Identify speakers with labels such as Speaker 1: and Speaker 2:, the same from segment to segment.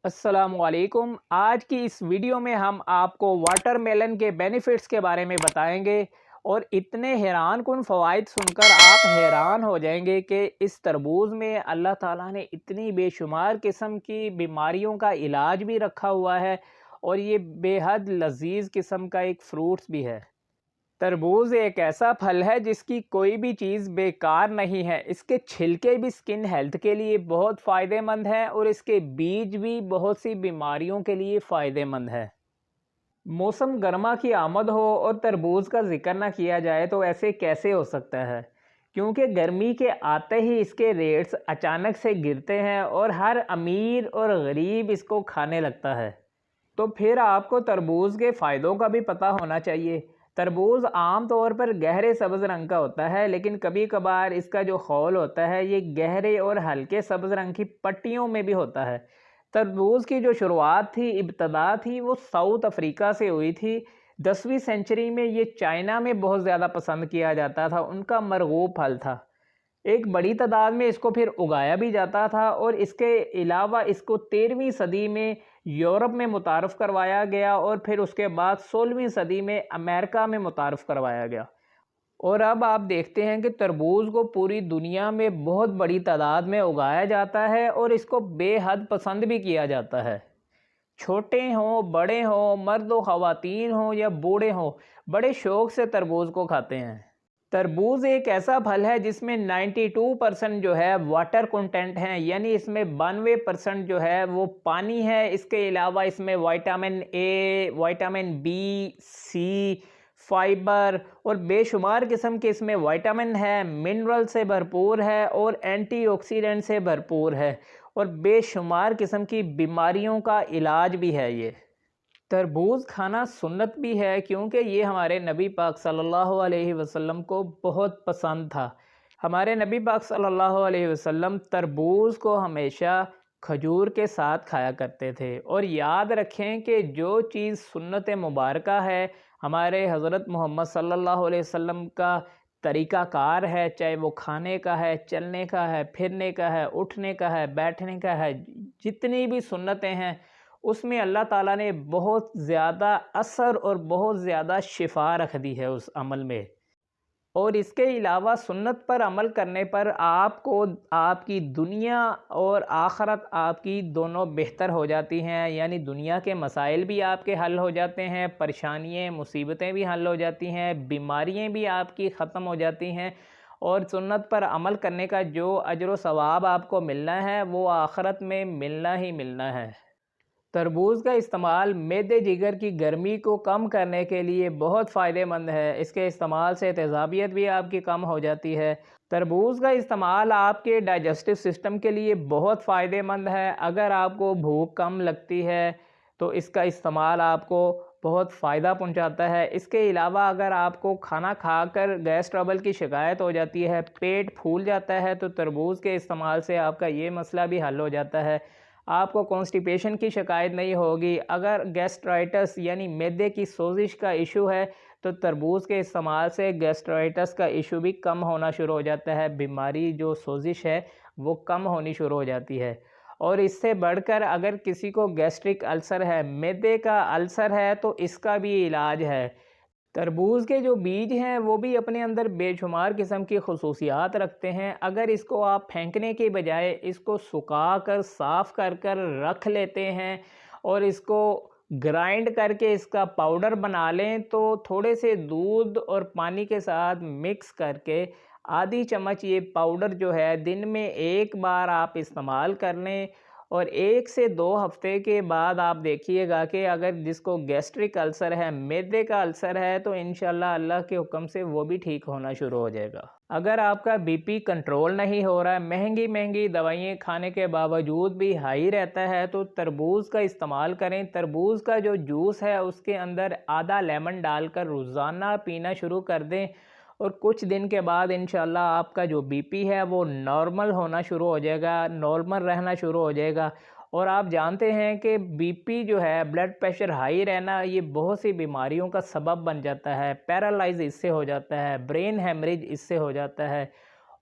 Speaker 1: السلام علیکم۔ آج کی اس ویڈیو میں ہم آپ کو واٹر میلن کے بینیفٹس کے بارے میں بتائیں گے اور اتنے حیران کن فوائد سن کر آپ حیران ہو جائیں گے کہ اس تربوز میں اللہ تعالیٰ نے اتنی بے شمار قسم کی بیماریوں کا علاج بھی رکھا ہوا ہے اور یہ بے حد لذیذ قسم کا ایک فروٹس بھی ہے۔ تربوز ایک ایسا پھل ہے جس کی کوئی بھی چیز بیکار نہیں ہے۔ اس کے چھلکے بھی سکن ہیلتھ کے لیے بہت فائدہ مند ہیں اور اس کے بیج بھی بہت سی بیماریوں کے لیے فائدہ مند ہے۔ موسم گرما کی آمد ہو اور تربوز کا ذکر نہ کیا جائے تو ایسے کیسے ہو سکتا ہے، کیونکہ گرمی کے آتے ہی اس کے ریٹس اچانک سے گرتے ہیں اور ہر امیر اور غریب اس کو کھانے لگتا ہے۔ تو پھر آپ کو تربوز کے فائدوں کا بھی پتہ ہونا چاہیے۔ تربوز عام طور پر گہرے سبز رنگ کا ہوتا ہے، لیکن کبھی کبھار اس کا جو خول ہوتا ہے یہ گہرے اور ہلکے سبز رنگ کی پٹیوں میں بھی ہوتا ہے۔ تربوز کی جو شروعات تھی، ابتدا تھی، وہ ساؤتھ افریقہ سے ہوئی تھی۔ 10ویں سینچری میں یہ چائنا میں بہت زیادہ پسند کیا جاتا تھا، ان کا مرغوب پھل تھا۔ ایک بڑی تعداد میں اس کو پھر اگایا بھی جاتا تھا اور اس کے علاوہ اس کو 13ویں صدی میں یورپ میں متعارف کروایا گیا اور پھر اس کے بعد 16ویں صدی میں امریکہ میں متعارف کروایا گیا۔ اور اب آپ دیکھتے ہیں کہ تربوز کو پوری دنیا میں بہت بڑی تعداد میں اگایا جاتا ہے اور اس کو بے حد پسند بھی کیا جاتا ہے۔ چھوٹے ہوں، بڑے ہوں، مرد و خواتین ہوں یا بوڑھے ہوں، بڑے شوق سے تربوز کو کھاتے ہیں۔ تربوز ایک ایسا پھل ہے جس میں 92% جو ہے واٹر کنٹینٹ ہیں، یعنی اس میں 92% جو ہے وہ پانی ہے۔ اس کے علاوہ اس میں vitamin A, vitamin B, C, fibre اور بے شمار قسم کے اس میں وائٹامن ہے، منرل سے بھرپور ہے اور اینٹی آکسیڈنٹ سے بھرپور ہے اور بے شمار قسم کی بیماریوں کا علاج بھی ہے۔ یہ تربوز کھانا سنت بھی ہے کیونکہ یہ ہمارے نبی پاک صلی اللہ علیہ وسلم کو بہت پسند تھا۔ ہمارے نبی پاک صلی اللہ علیہ وسلم تربوز کو ہمیشہ کھجور کے ساتھ کھایا کرتے تھے۔ اور یاد رکھیں کہ جو چیز سنت مبارکہ ہے، ہمارے حضرت محمد صلی اللہ علیہ وسلم کا طریقہ کار ہے، چاہے وہ کھانے کا ہے، چلنے کا ہے، پھرنے کا ہے، اٹھنے کا ہے، بیٹھنے کا ہے، جتنی بھی سنتیں ہیں اس میں اللہ تعالیٰ نے بہت زیادہ اثر اور بہت زیادہ شفا رکھ دی ہے اس عمل میں۔ اور اس کے علاوہ سنت پر عمل کرنے پر آپ کو آپ کی دنیا اور آخرت آپ کی دونوں بہتر ہو جاتی ہیں، یعنی دنیا کے مسائل بھی آپ کے حل ہو جاتے ہیں، پریشانیاں مصیبتیں بھی حل ہو جاتی ہیں، بیماریاں بھی آپ کی ختم ہو جاتی ہیں اور سنت پر عمل کرنے کا جو اجر و ثواب آپ کو ملنا ہے وہ آخرت میں ملنا ہی ملنا ہے۔ تربوز کا استعمال معدے جگر کی گرمی کو کم کرنے کے لیے بہت فائدہ مند ہے۔ اس کے استعمال سے تیزابیت بھی آپ کی کم ہو جاتی ہے۔ تربوز کا استعمال آپ کے ڈائجسٹو سسٹم کے لیے بہت فائدہ مند ہے۔ اگر آپ کو بھوک کم لگتی ہے تو اس کا استعمال آپ کو بہت فائدہ پہنچاتا ہے۔ اس کے علاوہ اگر آپ کو کھانا کھا کر گیس ٹربل کی شکایت ہو جاتی ہے، پیٹ پھول جاتا ہے، تو تربوز کے استعمال سے آپ کا یہ مسئلہ بھی حل ہو جاتا ہے۔ آپ کو کانسٹیپیشن کی شکایت نہیں ہوگی۔ اگر گیسٹرائٹس یعنی معدے کی سوزش کا ایشو ہے تو تربوز کے استعمال سے گیسٹرائٹس کا ایشو بھی کم ہونا شروع ہو جاتا ہے، بیماری جو سوزش ہے وہ کم ہونی شروع ہو جاتی ہے۔ اور اس سے بڑھ کر اگر کسی کو گیسٹرک السر ہے، معدے کا السر ہے، تو اس کا بھی علاج ہے۔ تربوز کے جو بیج ہیں وہ بھی اپنے اندر بے شمار قسم کی خصوصیات رکھتے ہیں۔ اگر اس کو آپ پھینکنے کے بجائے اس کو سکھا کر صاف کر کر رکھ لیتے ہیں اور اس کو گرائنڈ کر کے اس کا پاؤڈر بنا لیں تو تھوڑے سے دودھ اور پانی کے ساتھ مکس کر کے آدھی چمچ یہ پاؤڈر جو ہے دن میں ایک بار آپ استعمال کر لیں اور 1 سے 2 ہفتے کے بعد آپ دیکھیے گا کہ اگر جس کو گیسٹرک السر ہے، معدے کا السر ہے، تو انشاءاللہ اللہ کے حکم سے وہ بھی ٹھیک ہونا شروع ہو جائے گا۔ اگر آپ کا بی پی کنٹرول نہیں ہو رہا ہے، مہنگی مہنگی دوائیں کھانے کے باوجود بھی ہائی رہتا ہے، تو تربوز کا استعمال کریں۔ تربوز کا جو جوس ہے اس کے اندر آدھا لیمن ڈال کر روزانہ پینا شروع کر دیں اور کچھ دن کے بعد انشاءاللہ آپ کا جو بی پی ہے وہ نارمل ہونا شروع ہو جائے گا، نارمل رہنا شروع ہو جائے گا۔ اور آپ جانتے ہیں کہ بی پی جو ہے، بلڈ پریشر ہائی رہنا، یہ بہت سی بیماریوں کا سبب بن جاتا ہے۔ پیرالائز اس سے ہو جاتا ہے، برین ہیمریج اس سے ہو جاتا ہے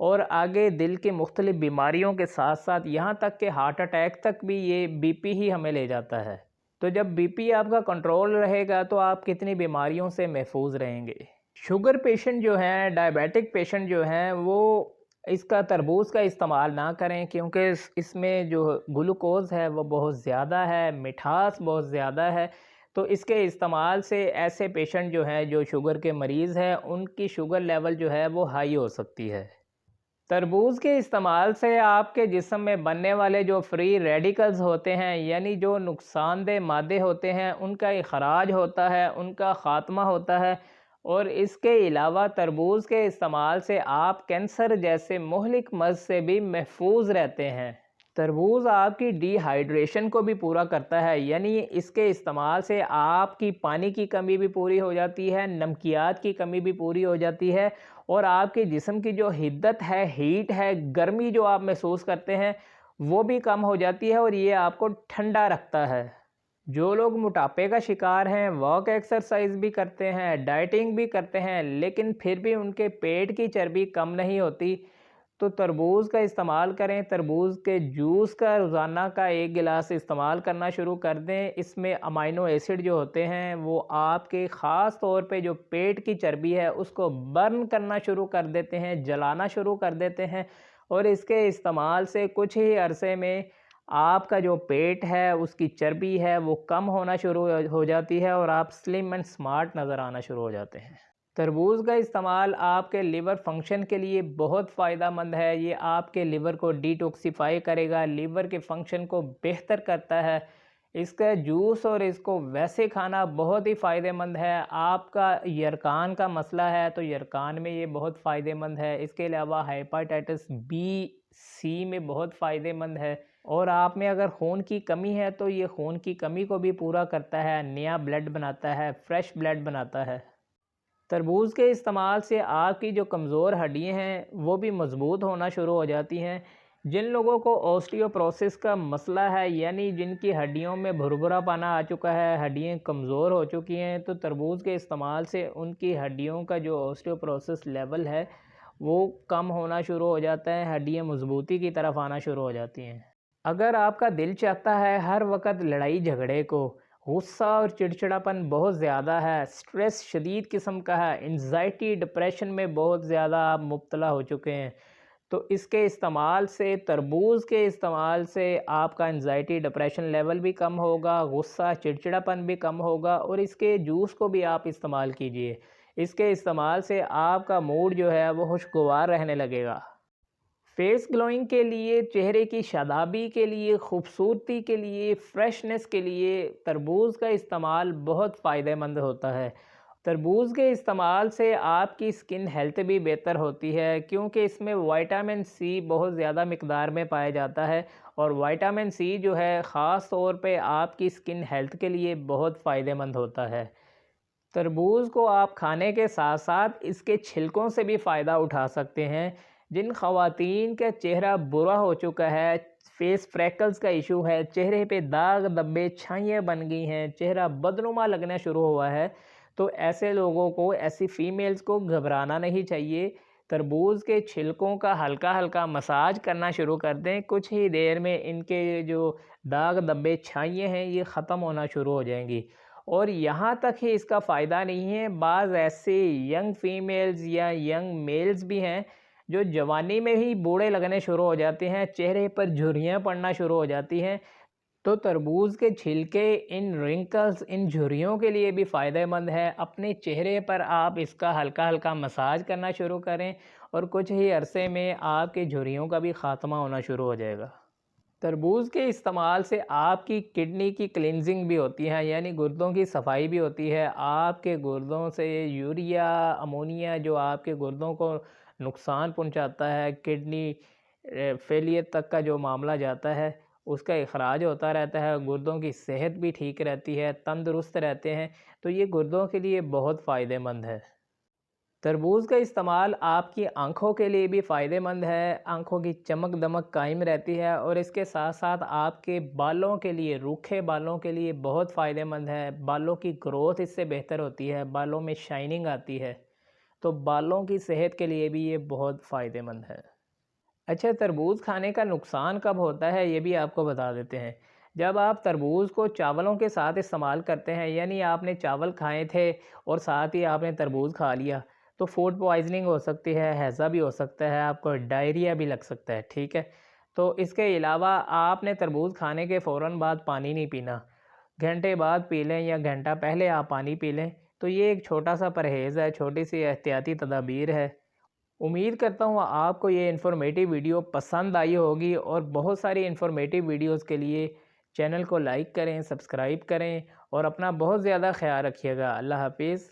Speaker 1: اور آگے دل کی مختلف بیماریوں کے ساتھ ساتھ یہاں تک کہ ہارٹ اٹیک تک بھی یہ بی پی ہی ہمیں لے جاتا ہے۔ تو جب بی پی آپ کا کنٹرول رہے گا تو آپ کتنی بیماریوں سے محفوظ رہیں گے۔ شوگر پیشنٹ جو ہیں، ڈائبیٹک پیشنٹ جو ہیں، وہ اس کا تربوز کا استعمال نہ کریں، کیونکہ اس میں جو گلوکوز ہے وہ بہت زیادہ ہے، مٹھاس بہت زیادہ ہے۔ تو اس کے استعمال سے ایسے پیشنٹ جو ہیں جو شوگر کے مریض ہیں، ان کی شوگر لیول جو ہے وہ ہائی ہو سکتی ہے۔ تربوز کے استعمال سے آپ کے جسم میں بننے والے جو فری ریڈیکلز ہوتے ہیں، یعنی جو نقصان دہ مادے ہوتے ہیں، ان کا اخراج ہوتا ہے، ان کا خاتمہ ہوتا ہے، اور اس کے علاوہ تربوز کے استعمال سے آپ کینسر جیسے مہلک مرض سے بھی محفوظ رہتے ہیں۔ تربوز آپ کی ڈی ہائیڈریشن کو بھی پورا کرتا ہے، یعنی اس کے استعمال سے آپ کی پانی کی کمی بھی پوری ہو جاتی ہے، نمکیات کی کمی بھی پوری ہو جاتی ہے، اور آپ کے جسم کی جو حدت ہے، ہیٹ ہے، گرمی جو آپ محسوس کرتے ہیں وہ بھی کم ہو جاتی ہے، اور یہ آپ کو ٹھنڈا رکھتا ہے۔ جو لوگ موٹاپے کا شکار ہیں، واک ایکسرسائز بھی کرتے ہیں، ڈائٹنگ بھی کرتے ہیں، لیکن پھر بھی ان کے پیٹ کی چربی کم نہیں ہوتی، تو تربوز کا استعمال کریں۔ تربوز کے جوس کا روزانہ کا 1 گلاس استعمال کرنا شروع کر دیں۔ اس میں امائنو ایسڈ جو ہوتے ہیں وہ آپ کے خاص طور پہ جو پیٹ کی چربی ہے اس کو برن کرنا شروع کر دیتے ہیں، جلانا شروع کر دیتے ہیں، اور اس کے استعمال سے کچھ ہی عرصے میں آپ کا جو پیٹ ہے، اس کی چربی ہے، وہ کم ہونا شروع ہو جاتی ہے، اور آپ سلم اینڈ سمارٹ نظر آنا شروع ہو جاتے ہیں۔ تربوز کا استعمال آپ کے لیور فنکشن کے لیے بہت فائدہ مند ہے۔ یہ آپ کے لیور کو ڈیٹوکسیفائی کرے گا، لیور کے فنکشن کو بہتر کرتا ہے۔ اس کا جوس اور اس کو ویسے کھانا بہت ہی فائدہ مند ہے۔ آپ کا یرکان کا مسئلہ ہے تو یرکان میں یہ بہت فائدہ مند ہے۔ اس کے علاوہ ہیپاٹائٹس بی، سی میں بہت فائدہ مند ہے، اور آپ میں اگر خون کی کمی ہے تو یہ خون کی کمی کو بھی پورا کرتا ہے، نیا بلڈ بناتا ہے، فریش بلڈ بناتا ہے۔ تربوز کے استعمال سے آپ کی جو کمزور ہڈیاں ہیں وہ بھی مضبوط ہونا شروع ہو جاتی ہیں۔ جن لوگوں کو اوسٹیوپروسس کا مسئلہ ہے، یعنی جن کی ہڈیوں میں بھربھرا پانا آ چکا ہے، ہڈیاں کمزور ہو چکی ہیں، تو تربوز کے استعمال سے ان کی ہڈیوں کا جو اوسٹیوپروسس لیول ہے وہ کم ہونا شروع ہو جاتا ہے، ہڈیاں مضبوطی کی طرف آنا شروع ہو جاتی ہیں۔ اگر آپ کا دل چاہتا ہے ہر وقت لڑائی جھگڑے کو، غصہ اور چڑچڑاپن بہت زیادہ ہے، سٹریس شدید قسم کا ہے، انزائٹی ڈپریشن میں بہت زیادہ آپ مبتلا ہو چکے ہیں، تو اس کے استعمال سے، تربوز کے استعمال سے آپ کا انزائٹی ڈپریشن لیول بھی کم ہوگا، غصہ چڑچڑاپن بھی کم ہوگا، اور اس کے جوس کو بھی آپ استعمال کیجئے۔ اس کے استعمال سے آپ کا موڈ جو ہے وہ خوشگوار رہنے لگے گا۔ فیس گلوئنگ کے لیے، چہرے کی شادابی کے لیے، خوبصورتی کے لیے، فریشنس کے لیے تربوز کا استعمال بہت فائدہ مند ہوتا ہے۔ تربوز کے استعمال سے آپ کی سکن ہیلتھ بھی بہتر ہوتی ہے، کیونکہ اس میں وائٹامن سی بہت زیادہ مقدار میں پایا جاتا ہے، اور وائٹامن سی جو ہے خاص طور پہ آپ کی سکن ہیلتھ کے لیے بہت فائدہ مند ہوتا ہے۔ تربوز کو آپ کھانے کے ساتھ ساتھ اس کے چھلکوں سے بھی فائدہ اٹھا سکتے ہیں۔ جن خواتین کا چہرہ برا ہو چکا ہے، فیس فریکلز کا ایشو ہے، چہرے پہ داغ دھبے چھائیاں بن گئی ہیں، چہرہ بدنما لگنا شروع ہوا ہے، تو ایسے لوگوں کو، ایسی فیمیلز کو گھبرانا نہیں چاہیے۔ تربوز کے چھلکوں کا ہلکا ہلکا مساج کرنا شروع کر دیں، کچھ ہی دیر میں ان کے جو داغ دھبے چھائیاں ہیں یہ ختم ہونا شروع ہو جائیں گی۔ اور یہاں تک ہی اس کا فائدہ نہیں ہے، بعض ایسے ینگ فیمیلز یا ینگ میلز بھی ہیں جو جوانی میں ہی بوڑھے لگنے شروع ہو جاتے ہیں، چہرے پر جھریاں پڑنا شروع ہو جاتی ہیں، تو تربوز کے چھلکے ان رنکلز، ان جھریوں کے لیے بھی فائدہ مند ہے۔ اپنے چہرے پر آپ اس کا ہلکا ہلکا مساج کرنا شروع کریں، اور کچھ ہی عرصے میں آپ کے جھریوں کا بھی خاتمہ ہونا شروع ہو جائے گا۔ تربوز کے استعمال سے آپ کی کڈنی کی کلینزنگ بھی ہوتی ہے، یعنی گردوں کی صفائی بھی ہوتی ہے۔ آپ کے گردوں سے یوریا، امونیا جو آپ کے گردوں کو نقصان پہنچاتا ہے، کڈنی فیلئر تک کا جو معاملہ جاتا ہے اس کا اخراج ہوتا رہتا ہے، گردوں کی صحت بھی ٹھیک رہتی ہے، تندرست رہتے ہیں، تو یہ گردوں کے لیے بہت فائدہ مند ہے۔ تربوز کا استعمال آپ کی آنکھوں کے لیے بھی فائدہ مند ہے، آنکھوں کی چمک دمک قائم رہتی ہے، اور اس کے ساتھ ساتھ آپ کے بالوں کے لیے، روکھے بالوں کے لیے بہت فائدہ مند ہے، بالوں کی گروتھ اس سے بہتر ہوتی ہے، بالوں میں شائننگ آتی ہے، تو بالوں کی صحت کے لیے بھی یہ بہت فائدہ مند ہے۔ اچھا، تربوز کھانے کا نقصان کب ہوتا ہے یہ بھی آپ کو بتا دیتے ہیں۔ جب آپ تربوز کو چاولوں کے ساتھ استعمال کرتے ہیں، یعنی آپ نے چاول کھائے تھے اور ساتھ ہی آپ نے تربوز کھا لیا، تو فوڈ پوائزننگ ہو سکتی ہے، ہیضہ بھی ہو سکتا ہے، آپ کو ڈائریا بھی لگ سکتا ہے، ٹھیک ہے۔ تو اس کے علاوہ آپ نے تربوز کھانے کے فوراً بعد پانی نہیں پینا، گھنٹے بعد پی لیں یا گھنٹہ پہلے آپ پانی پی لیں۔ تو یہ ایک چھوٹا سا پرہیز ہے، چھوٹی سی احتیاطی تدابیر ہے۔ امید کرتا ہوں آپ کو یہ انفارمیٹیو ویڈیو پسند آئی ہوگی، اور بہت ساری انفارمیٹیو ویڈیوز کے لیے چینل کو لائک کریں، سبسکرائب کریں، اور اپنا بہت زیادہ خیال رکھیے گا۔ اللہ حافظ۔